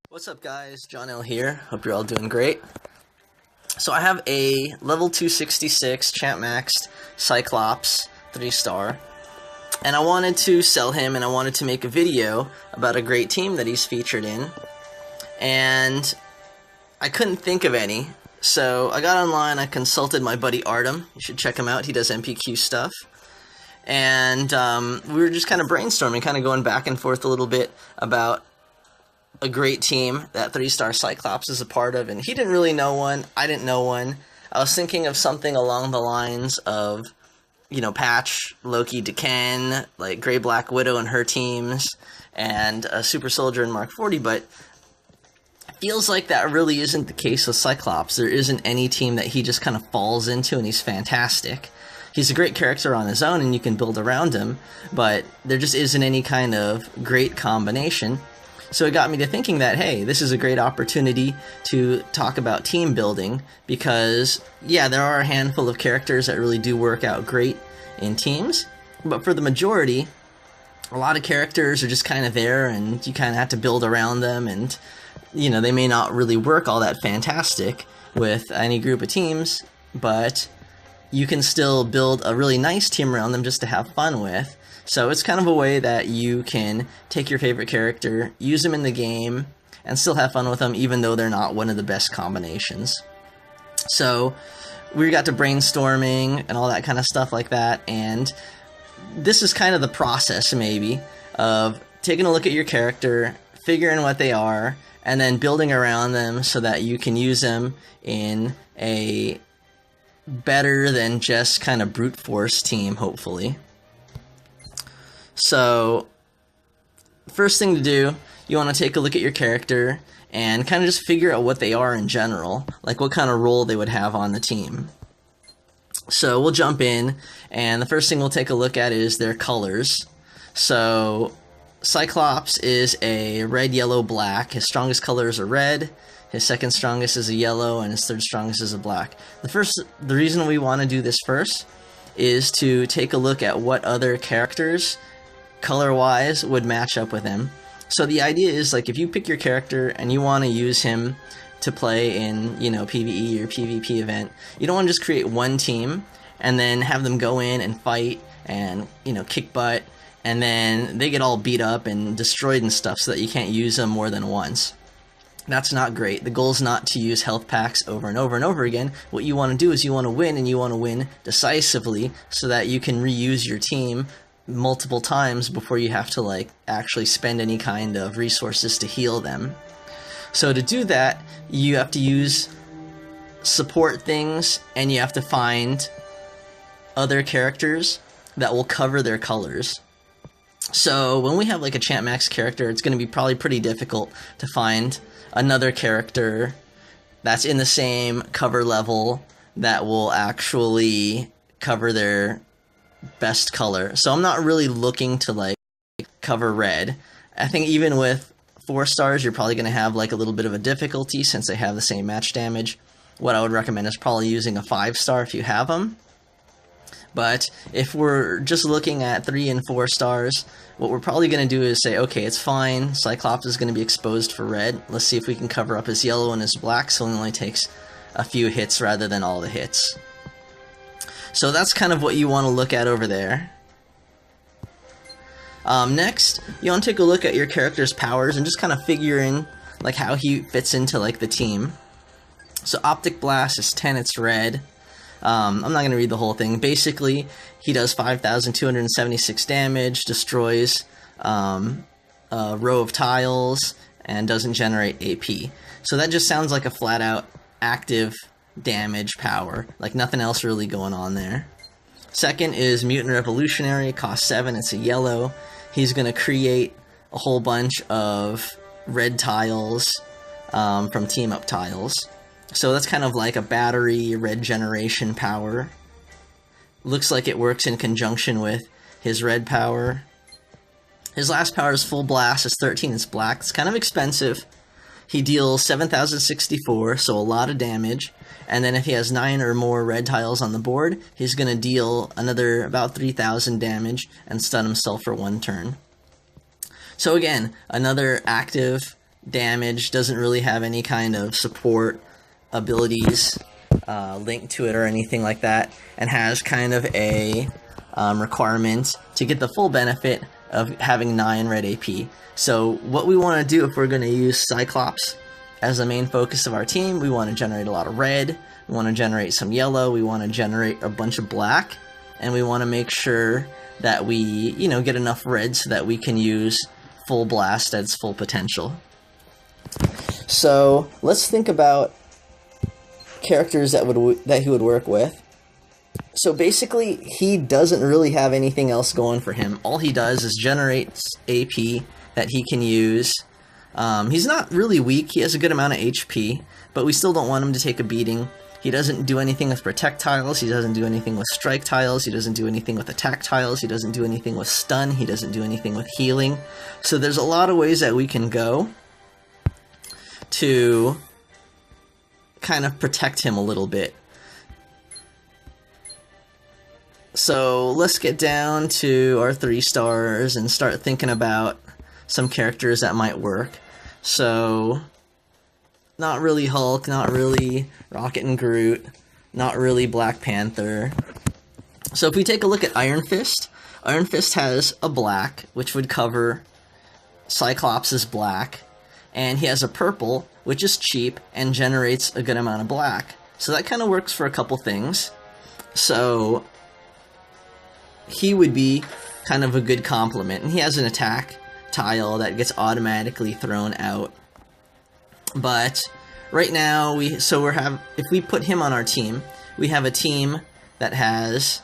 What's up guys, John L here, hope you're all doing great. So I have a level 266 champ maxed Cyclops 3-star, and I wanted to sell him and I wanted to make a video about a great team that he's featured in, and I couldn't think of any, so I got online, I consulted my buddy Artem, you should check him out, he does MPQ stuff, and we were just kind of brainstorming, kind of going back and forth a little bit about a great team that 3-star Cyclops is a part of, and he didn't really know one, I didn't know one. I was thinking of something along the lines of, you know, Patch, Loki, D'Ken, like Grey Black Widow and her teams, and Super Soldier and Mark 40, but it feels like that really isn't the case with Cyclops. There isn't any team that he just kind of falls into and he's fantastic. He's a great character on his own and you can build around him, but there just isn't any kind of great combination. So it got me to thinking that, hey, this is a great opportunity to talk about team building because, yeah, there are a handful of characters that really do work out great in teams, but for the majority, a lot of characters are just kind of there and you kind of have to build around them, and, you know, they may not really work all that fantastic with any group of teams, but you can still build a really nice team around them just to have fun with. So it's kind of a way that you can take your favorite character, use them in the game, and still have fun with them even though they're not one of the best combinations. So we got to brainstorming and all that kind of stuff like that, and this is kind of the process maybe of taking a look at your character, figuring what they are, and then building around them so that you can use them in a better than just kind of brute force team, hopefully. So, first thing to do, you want to take a look at your character and kind of just figure out what they are in general, like what kind of role they would have on the team. So we'll jump in, and the first thing we'll take a look at is their colors. So Cyclops is a red, yellow, black. His strongest colors are red, his second strongest is a yellow, and his third strongest is a black. The reason we want to do this first is to take a look at what other characters color-wise would match up with him. So the idea is, like, if you pick your character and you want to use him to play in, you know, PvE or PvP event, you don't want to just create one team and then have them go in and fight and, you know, kick butt, and then they get all beat up and destroyed and stuff so that you can't use them more than once. That's not great. The goal is not to use health packs over and over and over again. What you want to do is you want to win, and you want to win decisively so that you can reuse your team multiple times before you have to, like, actually spend any kind of resources to heal them. So to do that, you have to use support things, and you have to find other characters that will cover their colors. So when we have like a champ max character, it's going to be probably pretty difficult to find another character that's in the same cover level that will actually cover their best color. So I'm not really looking to like cover red. I think even with 4 stars, you're probably going to have like a little bit of a difficulty since they have the same match damage. What I would recommend is probably using a 5-star if you have them. But if we're just looking at 3 and 4 stars, what we're probably going to do is say, okay, it's fine, Cyclops is going to be exposed for red. Let's see if we can cover up his yellow and his black so it only takes a few hits rather than all the hits. So that's kind of what you want to look at over there. Next, you want to take a look at your character's powers and just kind of figure in like how he fits into like the team. So Optic Blast is 10, it's red. I'm not going to read the whole thing. Basically, he does 5,276 damage, destroys a row of tiles, and doesn't generate AP. So that just sounds like a flat-out active damage power, like nothing else really going on there. Second is Mutant Revolutionary, cost 7, it's a yellow. He's going to create a whole bunch of red tiles from team-up tiles. So that's kind of like a battery red generation power. Looks like it works in conjunction with his red power. His last power is Full Blast, it's 13, it's black. It's kind of expensive. he deals 7,064, so a lot of damage. And then if he has 9 or more red tiles on the board, he's going to deal another about 3,000 damage and stun himself for 1 turn. So again, another active damage, doesn't really have any kind of support abilities linked to it or anything like that, and has kind of a requirement to get the full benefit of having 9 red AP. So what we want to do if we're going to use Cyclops as the main focus of our team, we want to generate a lot of red, we want to generate some yellow, we want to generate a bunch of black, and we want to make sure that we, you know, get enough red so that we can use full blast at its full potential. So let's think about characters that he would work with. So basically, he doesn't really have anything else going for him. All he does is generates AP that he can use. He's not really weak. He has a good amount of HP, but we still don't want him to take a beating. He doesn't do anything with protect tiles. He doesn't do anything with strike tiles. He doesn't do anything with attack tiles. He doesn't do anything with stun. He doesn't do anything with healing. So there's a lot of ways that we can go to kind of protect him a little bit. So let's get down to our 3 stars and start thinking about some characters that might work. So, not really Hulk, not really Rocket and Groot, not really Black Panther. So if we take a look at Iron Fist, Iron Fist has a black, which would cover Cyclops' black, and he has a purple, which is cheap and generates a good amount of black. So that kind of works for a couple things. So he would be kind of a good complement, and he has an attack tile that gets automatically thrown out. But right now, if we put him on our team, we have a team that has,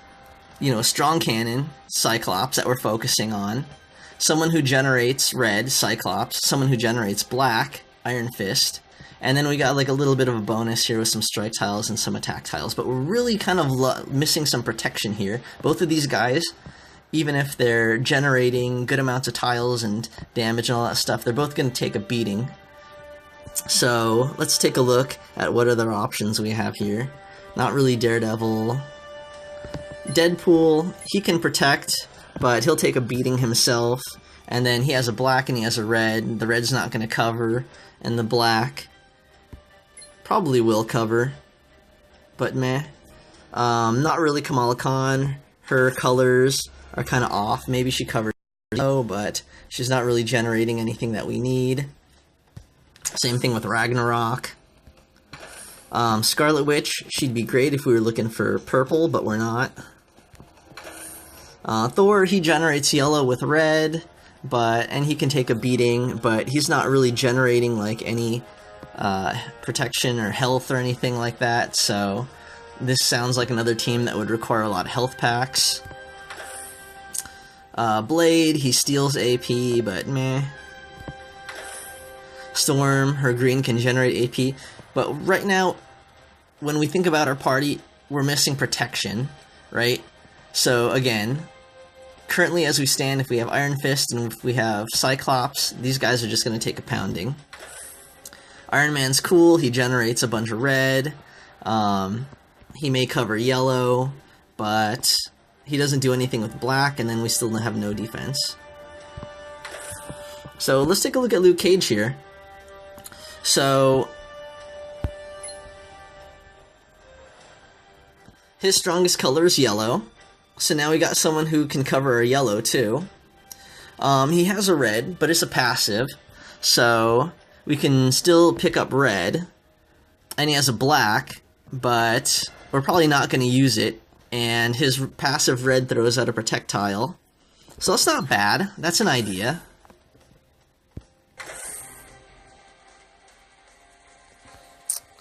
you know, a strong cannon, Cyclops, that we're focusing on, someone who generates red, Cyclops, someone who generates black, Iron Fist, and then we got like a little bit of a bonus here with some strike tiles and some attack tiles, but we're really kind of missing some protection here. Both of these guys, even if they're generating good amounts of tiles and damage and all that stuff, they're both going to take a beating. So let's take a look at what other options we have here. Not really Daredevil. Deadpool, he can protect, but he'll take a beating himself. And then he has a black and he has a red. The red's not going to cover, and the black probably will cover, but meh. Not really Kamala Khan. Her colors are kind of off. Maybe she covers yellow, but she's not really generating anything that we need. Same thing with Ragnarok. Scarlet Witch, she'd be great if we were looking for purple, but we're not. Thor, he generates yellow with red, and he can take a beating, but he's not really generating like any protection or health or anything like that, so this sounds like another team that would require a lot of health packs. Blade, he steals AP, but meh. Storm, her green can generate AP, but right now, when we think about our party, we're missing protection, right? So again, currently as we stand, if we have Iron Fist and if we have Cyclops, these guys are just going to take a pounding. Iron Man's cool, he generates a bunch of red, he may cover yellow, but he doesn't do anything with black, and then we still have no defense. So let's take a look at Luke Cage here. So his strongest color is yellow, so now we got someone who can cover a yellow too. He has a red, but it's a passive, so we can still pick up red, and he has a black, but we're probably not going to use it, and his passive red throws out a protect tile, so that's not bad. That's an idea.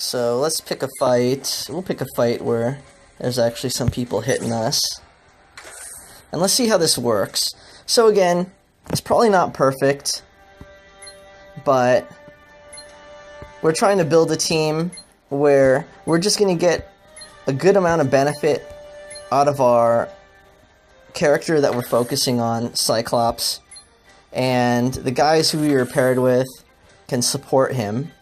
So let's pick a fight. We'll pick a fight where there's actually some people hitting us, and let's see how this works. So again, it's probably not perfect, but we're trying to build a team where we're just going to get a good amount of benefit out of our character that we're focusing on, Cyclops, and the guys who we were paired with, can support him.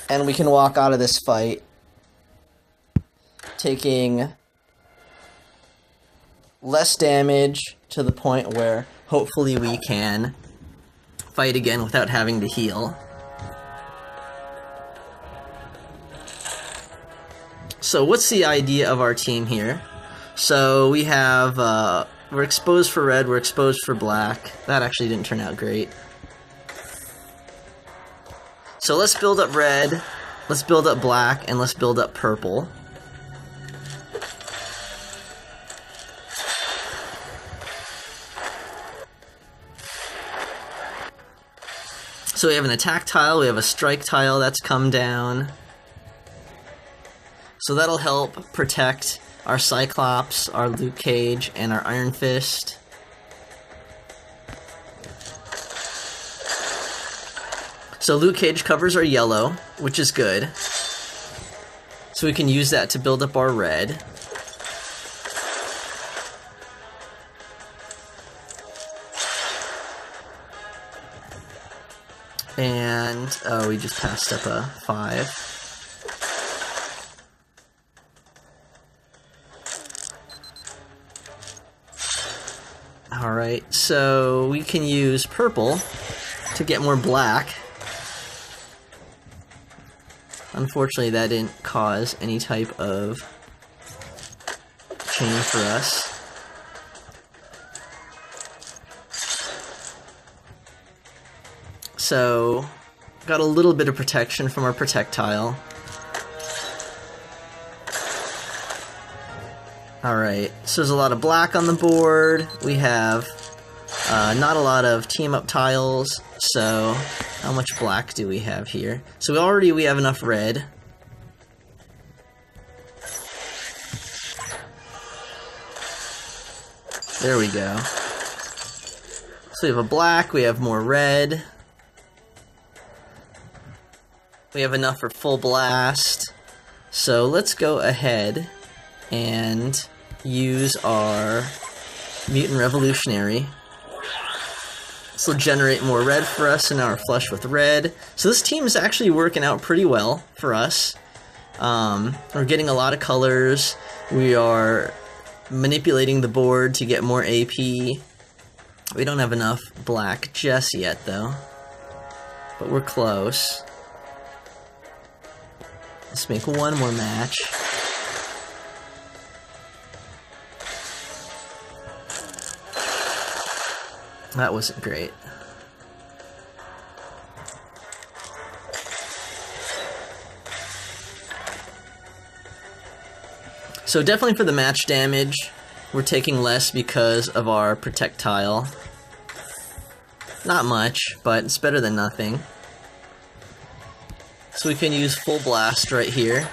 And we can walk out of this fight taking less damage to the point where hopefully we can fight again without having to heal. So what's the idea of our team here? So we have, we're exposed for red, we're exposed for black. That actually didn't turn out great. So let's build up red, let's build up black, and let's build up purple. So we have an attack tile, we have a strike tile that's come down. So that'll help protect our Cyclops, our Luke Cage, and our Iron Fist. So Luke Cage covers are yellow, which is good. So we can use that to build up our red. And, oh, we just passed up a 5. Alright, so we can use purple to get more black. Unfortunately, that didn't cause any type of change for us. So, got a little bit of protection from our projectile. Alright, so there's a lot of black on the board. We have not a lot of team-up tiles, so how much black do we have here? So we have enough red. There we go. So we have a black, we have more red. We have enough for full blast. So let's go ahead and use our Mutant Revolutionary. This will generate more red for us, and now we're flush with red. So this team is actually working out pretty well for us. We're getting a lot of colors. We are manipulating the board to get more AP. We don't have enough black just yet, though. But we're close. Let's make one more match. That wasn't great. So definitely for the match damage, we're taking less because of our projectile. Not much, but it's better than nothing. So we can use full blast right here.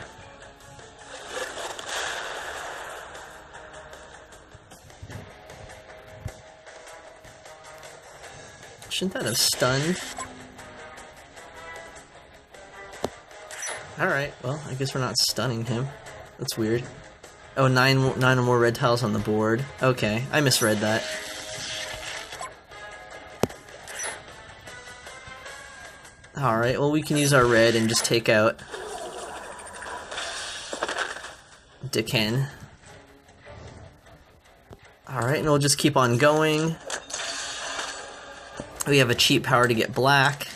Shouldn't that have stunned? Alright, well, I guess we're not stunning him. That's weird. Oh, nine or more red tiles on the board. Okay, I misread that. Alright, well, we can use our red and just take out Dicken. Alright, and we'll just keep on going. We have a cheap power to get black.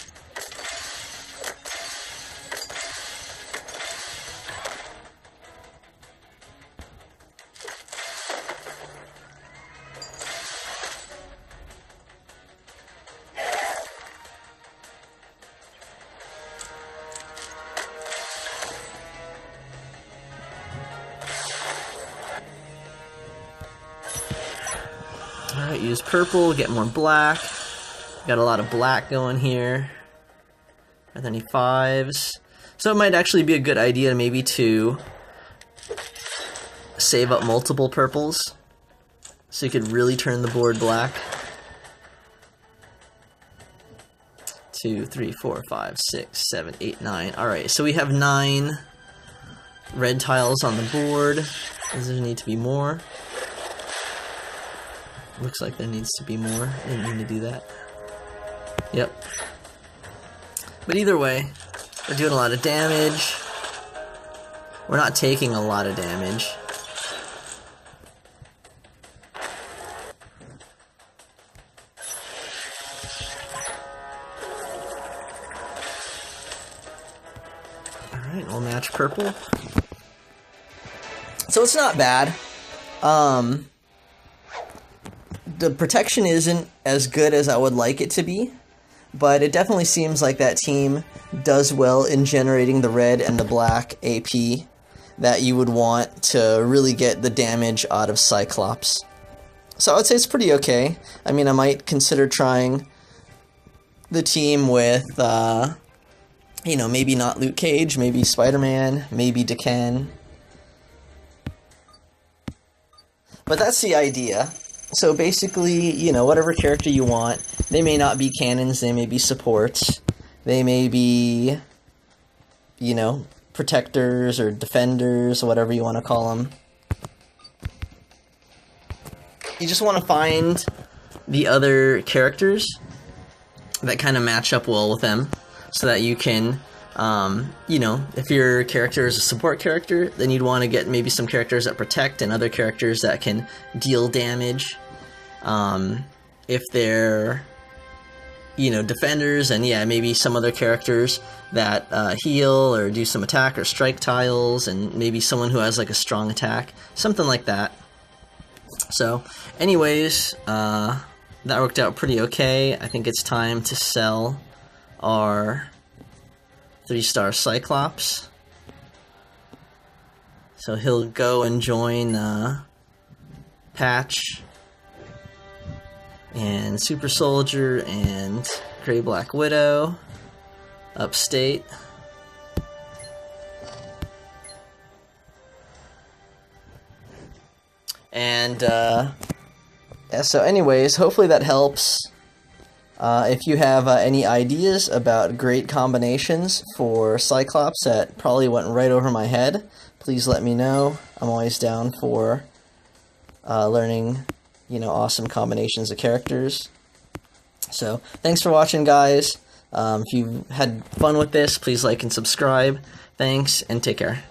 Alright, use purple, get more black. Got a lot of black going here. Are there any 5s? So it might actually be a good idea maybe to save up multiple purples, so you could really turn the board black. 2, 3, 4, 5, 6, 7, 8, 9. Alright, so we have 9 red tiles on the board. Does there need to be more? Looks like there needs to be more. I didn't mean to do that. Yep. But either way, we're doing a lot of damage. We're not taking a lot of damage. Alright, we'll match purple. So it's not bad. The protection isn't as good as I would like it to be, but it definitely seems like that team does well in generating the red and the black AP that you would want to really get the damage out of Cyclops. So I would say it's pretty okay. I mean, I might consider trying the team with, you know, maybe not Luke Cage, maybe Spider-Man, maybe Decan. But that's the idea. So basically, you know, whatever character you want, they may not be cannons, they may be supports, they may be, you know, protectors or defenders, whatever you want to call them. You just want to find the other characters that kind of match up well with them, so that you can, you know, if your character is a support character, then you'd want to get maybe some characters that protect and other characters that can deal damage. If they're, you know, defenders, and yeah, maybe some other characters that heal or do some attack or strike tiles, and maybe someone who has like a strong attack, something like that. So, anyways, that worked out pretty okay. I think it's time to sell our 3-star Cyclops. So he'll go and join Patch and Super Soldier and Grey Black Widow upstate. And yeah, so anyways, hopefully that helps. If you have any ideas about great combinations for Cyclops that probably went right over my head, please let me know. I'm always down for learning, you know, awesome combinations of characters. So, thanks for watching, guys. If you had fun with this, please like and subscribe. Thanks, and take care.